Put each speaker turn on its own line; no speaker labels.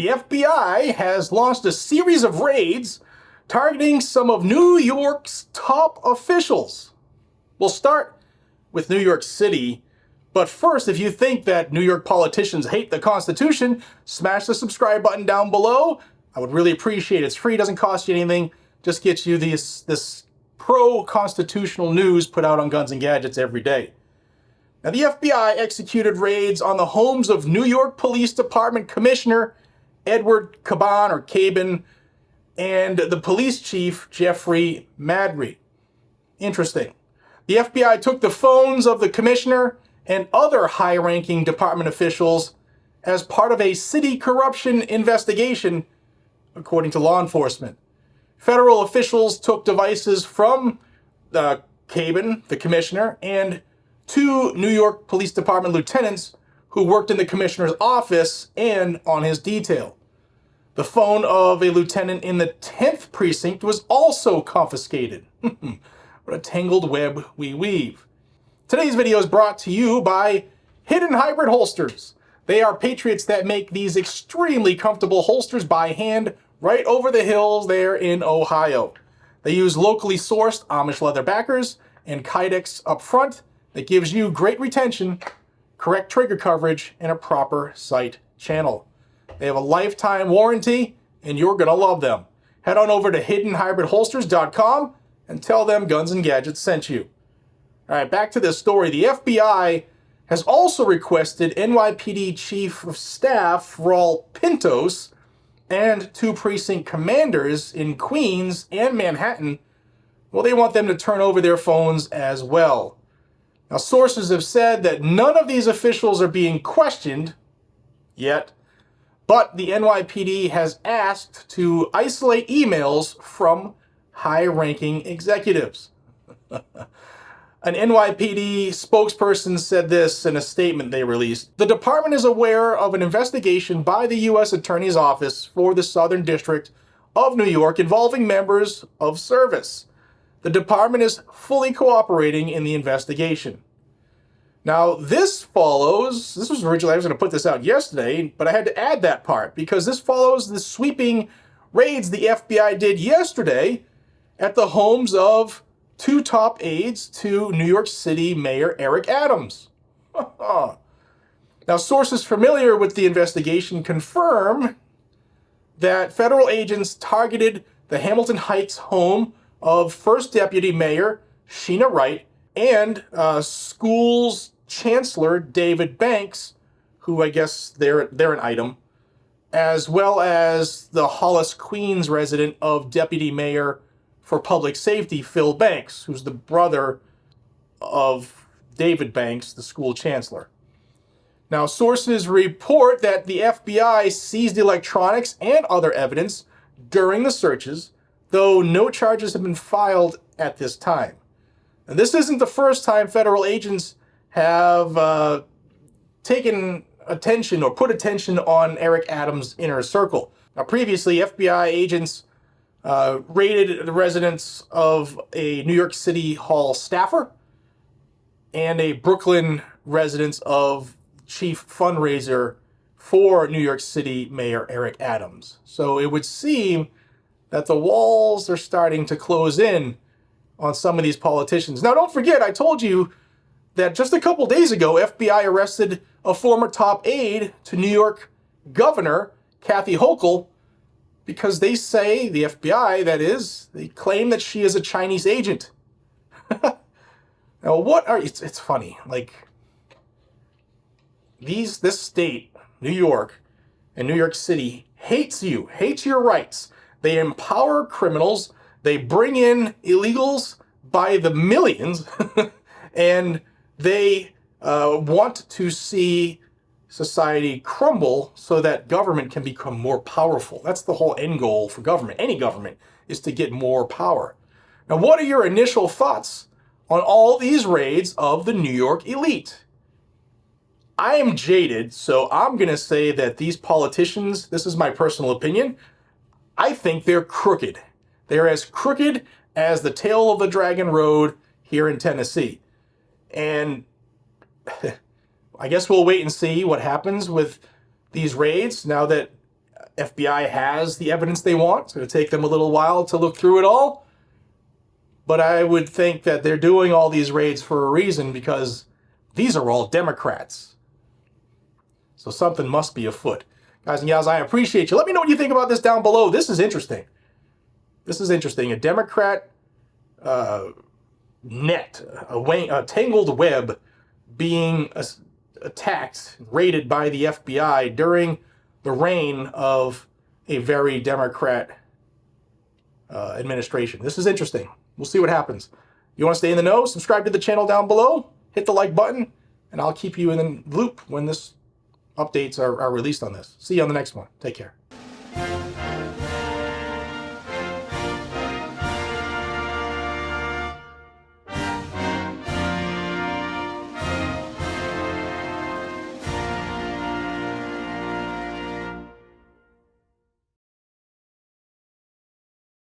The FBI has launched a series of raids targeting some of New York's top officials. We'll start with New York City, but first, if you think that New York politicians hate the Constitution, smash the subscribe button down below. I would really appreciate it. It's free, doesn't cost you anything, just gets you this pro-constitutional news put out on Guns and Gadgets every day. Now, the FBI executed raids on the homes of New York Police Department Commissioner Edward Cabin and the police chief, Jeffrey Madry. Interesting. The FBI took the phones of the commissioner and other high-ranking department officials as part of a city corruption investigation, according to law enforcement. Federal officials took devices from Cabin, the commissioner, and two New York Police Department lieutenants who worked in the commissioner's office and on his detail. The phone of a lieutenant in the 10th precinct was also confiscated. What a tangled web we weave. Today's video is brought to you by Hidden Hybrid Holsters. They are patriots that make these extremely comfortable holsters by hand right over the hills there in Ohio. They use locally sourced Amish leather backers and Kydex up front that gives you great retention, correct trigger coverage, and a proper sight channel. They have a lifetime warranty, and you're going to love them. Head on over to hiddenhybridholsters.com and tell them Guns and Gadgets sent you. All right, back to this story. The FBI has also requested NYPD Chief of Staff Raul Pintos and two precinct commanders in Queens and Manhattan. Well, they want them to turn over their phones as well. Now, sources have said that none of these officials are being questioned yet, but the NYPD has asked to isolate emails from high-ranking executives. An NYPD spokesperson said this in a statement they released. The department is aware of an investigation by the U.S. Attorney's Office for the Southern District of New York involving members of service. The department is fully cooperating in the investigation. Now, this was originally, I was going to put this out yesterday, but I had to add that part because this follows the sweeping raids the FBI did yesterday at the homes of two top aides to New York City Mayor Eric Adams. Now, sources familiar with the investigation confirm that federal agents targeted the Hamilton Heights home of First Deputy Mayor Sheena Wright and school's Chancellor David Banks, who I guess they're an item, as well as the Hollis, Queens resident of Deputy Mayor for Public Safety Phil Banks, who's the brother of David Banks, the school chancellor. Now, sources report that the FBI seized electronics and other evidence during the searches, though no charges have been filed at this time. And this isn't the first time federal agents have taken attention or put attention on Eric Adams' inner circle. Now, previously, FBI agents raided the residence of a New York City Hall staffer and a Brooklyn residence of chief fundraiser for New York City Mayor Eric Adams. So it would seem that the walls are starting to close in on some of these politicians. Now, don't forget, I told you that just a couple days ago, FBI arrested a former top aide to New York Governor Kathy Hochul because they say, the FBI that is, they claim that she is a Chinese agent. Now, it's funny, like, this state, New York, and New York City hates you, hates your rights. They empower criminals, they bring in illegals by the millions, and they want to see society crumble so that government can become more powerful. That's the whole end goal for government. Any government is to get more power. Now, what are your initial thoughts on all these raids of the New York elite? I am jaded, so I'm going to say that these politicians, this is my personal opinion, I think they're crooked. They're as crooked as the tail of the Dragon Road here in Tennessee. And I guess we'll wait and see what happens with these raids now that FBI has the evidence they want. It's going to take them a little while to look through it all. But I would think that they're doing all these raids for a reason, because these are all Democrats. So something must be afoot. Guys and gals, I appreciate you. Let me know what you think about this down below. This is interesting. This is interesting. A Democrat net, a tangled web being attacked, raided by the FBI during the reign of a very Democrat administration. This is interesting. We'll see what happens. You want to stay in the know? Subscribe to the channel down below. Hit the like button, and I'll keep you in the loop when this updates are released on this. See you on the next one. Take care.